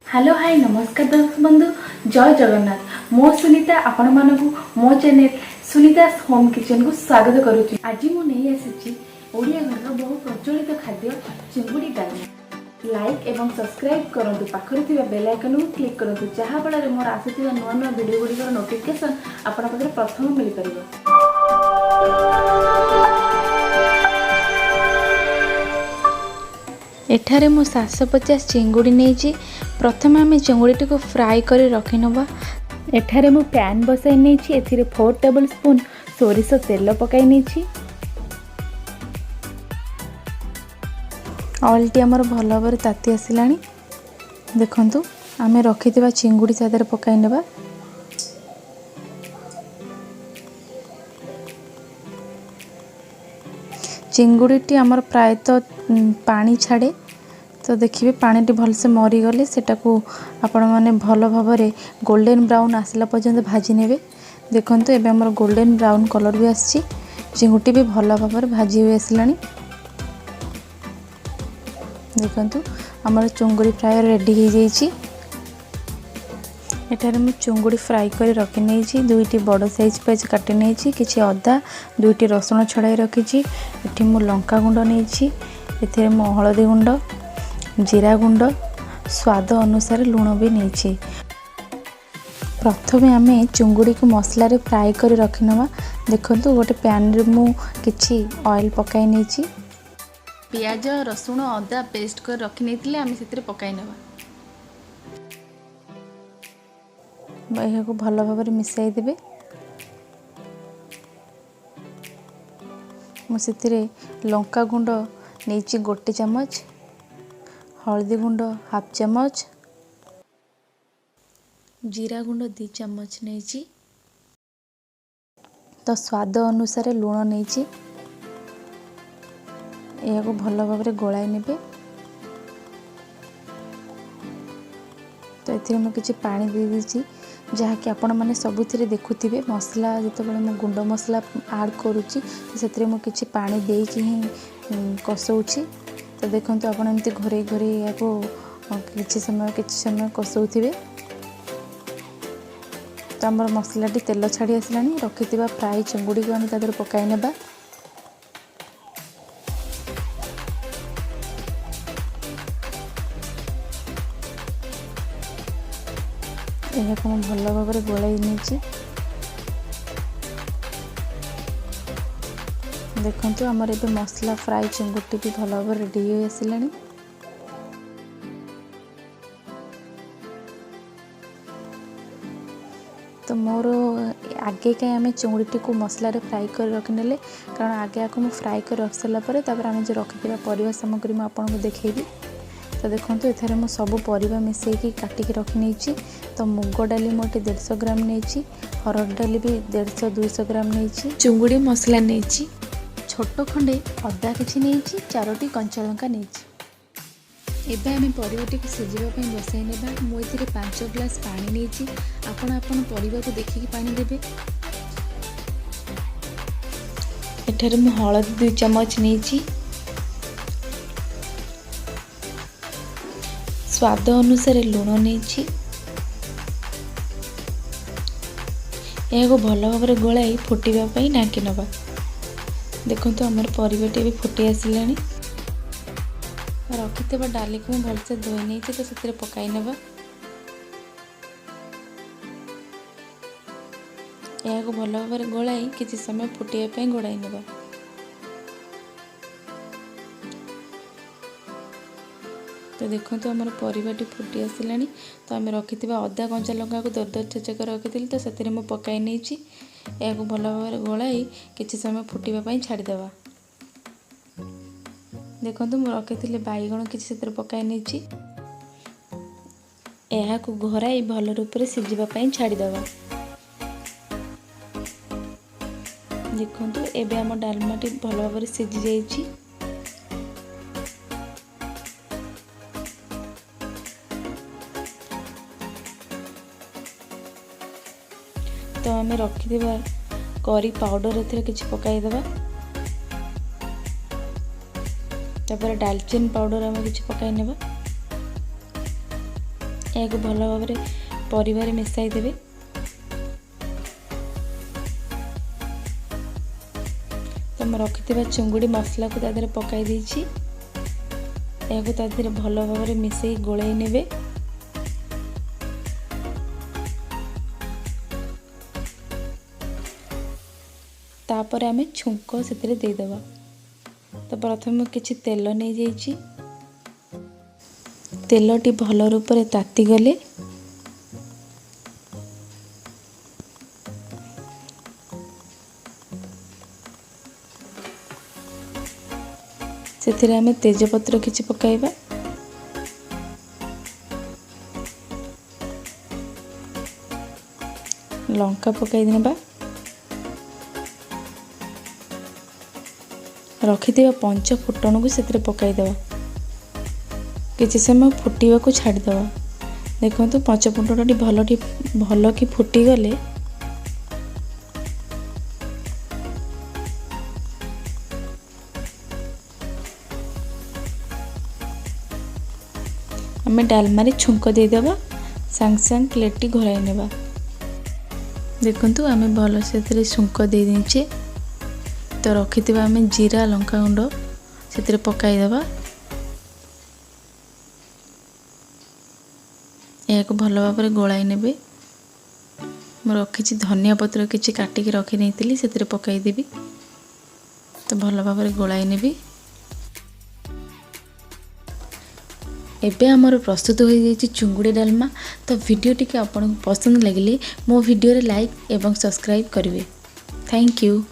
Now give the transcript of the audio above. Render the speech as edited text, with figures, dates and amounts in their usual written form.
Hello hi नमस्कार दर्शक बंधु जय जगन्नाथ मो सुनीता आपण मानकु मो चैनल सुनीता होम किचन को स्वागत करुच्ची। आज मु नहीं आसी ओडिया घर बहु प्रचलित खाद्य चिंगुड़ी डालमा लाइक एवं सब्सक्राइब करंतु पाखरे थिबा बेल आइकन को क्लिक करंतु जहा फल मोर आसीथिबा नुआ नुआ वीडियो गुड़िकर नोटिफिकेशन आपण पाखरे प्रथम मिल परिबो। एठारे मु 750 चिंगुड़ी नहीं प्रथम आम चिंगुड़ी को फ्राए कर रखी नवा। एठारे मु पैन बसाई नहीं एथिरे 4 टेबल स्पून सोरिष तेल पकाई नहीं। ऑयल टी हमर भल भाव ताती आसिलानी देखंतु आमे रखिथिबा चिंगुड़ी सादर पकाई नेबा। चिंगुड़ीटी आमर प्रायतः पानी छाड़े तो देखिए पानी भलसे मरी गले सेटाको आपण माने भल भाव गोल्डन ब्राउन आसला पर्यंत भाजी नेबे। देखंतु एबे हमर गोल्डन ब्राउन कलर भी आसी चिंगुटी भी भल भाव भाजी हुई आसलानी। देखंतु हमर चिंगुड़ी फ्राई रेडी हो जाइए। एठारे मु चिंगुड़ी फ्राई कर रखी नहीं दुईटी बड़ साइज पेज काटी नहीं किसी अदा दुईटी रसुण छड़ाई रखी। एठी मु लंका गुंड नहीं एथिरे मु हलदी गुंड जीरा गुंड स्वाद अनुसार लुण भी नहीं। प्रथमे आमे चिंगुड़ी को मसला रे फ्राई कर रखी नवा। देखंतु गोटे पैन रे मु किछि ऑयल पकाई नहीं पियाज रसुण अदा पेस्ट कर रखी नहीं आमे सेतिरे पकाई नवा। यह को भल भाव मिसाई देबे। मुझे लंका गुंड नहीं गोटे चमच हल्दी गुंड हाफ चमच जीरा गुंड 2 चमच नहीं तो स्वाद अनुसार लुण नहीं यह को भल भाव गोलाई नेबे। तो ये मुझे किसी पानी दे दीची जहाँकि आपण मैंने सबुथिरे देखुथिबे मसला जितेबाला मु गुंड मसला आड करुच्ची से मुझे पानी देकी ही कसौची। तो देखंतु आपण एमती घरे घरे या किछि समय कसौथिबे। तो आमर मसलाटी तेल छाड़ी आसलानी रखिथिबा फ्राई चिंगुड़ी को आम तादर पकाई नेबा। यह को भल भाव गोलाई नहीं। देखंतु आमर एबे मसला फ्राई चिंगुटी भी भल भाव रेडी हो आसिलानी। तो मोर आगे कहीं आम चिंगुड़ी को मसला रे फ्राई कर रखिने कारण आगे आपको मुझे फ्राई कर रख सारा आम जो रखिथिबा परिवा सामग्री मुझे आपको देखेबी। तो देखंतु एथारे मु सब परिवा मिसेकी काटिकी रखी नहीं। तो मुग डाली मोटे 150 ग्राम नहीं हरड़ डाली भी 150-200 ग्राम नहीं चिंगुड़ी मसला नहीं छोट खंडे अदा किसी नहीं 4टी कंचा लंका नहीं। एबे आमे परिवाटी को सिझिबा बसाई नेबा। मु एथिरे 5 ग्लास पानी नहीं आपण परिवा को देखिकी पानी देबे। एठारे मु हळदी 2 चमच नहीं स्वाद अनुसार लुण नहीं यह को भल भाव गोलाई फुटापी नाकी नवा। देखो आमर परिवाटी भी फुटी आसिलानी। रखिथिबा डाली को भलसे धोई नहीं तो से पकाई नेबा। यह को भल भाव गोलाई किसी समय फुटापी गोड़ाई नेबा। तो देखो तो आमर परिवाटी फुटी आसिलानी। तो आम रखिथिबा अदा कंचा लंका को दरदर छेचक रखी तो से मु पकाई नहीं यह को भल भाव गोलाई किसी समय फुटापी छाड़देवा। देखो मु रखी बैगण किसी से पकाई नहीं यह को घोराई भल रूप से सिझापी छाड़देवा। देखो एबे आम डालमाटी भल भाव सिझी जाइए। तो आम रखिथिबा करी पाउडर एथिरे किछि पकाई देबा। तापर डालचीन पाउडर आम किछि पकाई नेबा। या भल भाव परिवार मिसाई देबे। तो मैं रखिथिबा चुंगुड़ी मसला को तादेह पकाई देछि। या तादेह भल भाव मिसई गोलाई नेबे। तापर आमे छुंक से देदेबा। तो प्रथम किछि तेल नहीं जाइछि। तेलटी भल रूप से ताती गले से आमे तेजपत्र किछि पकाइबा। लंका पकाई देबा। रखिथिबा पंच फुटण को से पकाईदेवा। किछि समय फुटिबा को छाड़ीदेवा। देखो पंच फुटणटी भल कि फुटीगले आम डालमारी छुंक देदेबा। सांग सांग प्लेटी घोराई नेबा। देखंतु आम भल से छुंक दे देछे। तो रखिथिबा आम जीरा लंका गुंड से पकाईदेबा। या भल भाव गोलाई नेबे। मैं रखी धनिया पत्र किछि काटिकी रखी नहीं से पकईदेवी। तो भल भाव गोलाई नेबी। एबे हमर प्रस्तुत हो जाइए चुंगुड़ी डालमा। तो वीडियो टी आपको पसंद लगिले मो वीडियो रे लाइक एवं सब्सक्राइब करेंगे। Thank you.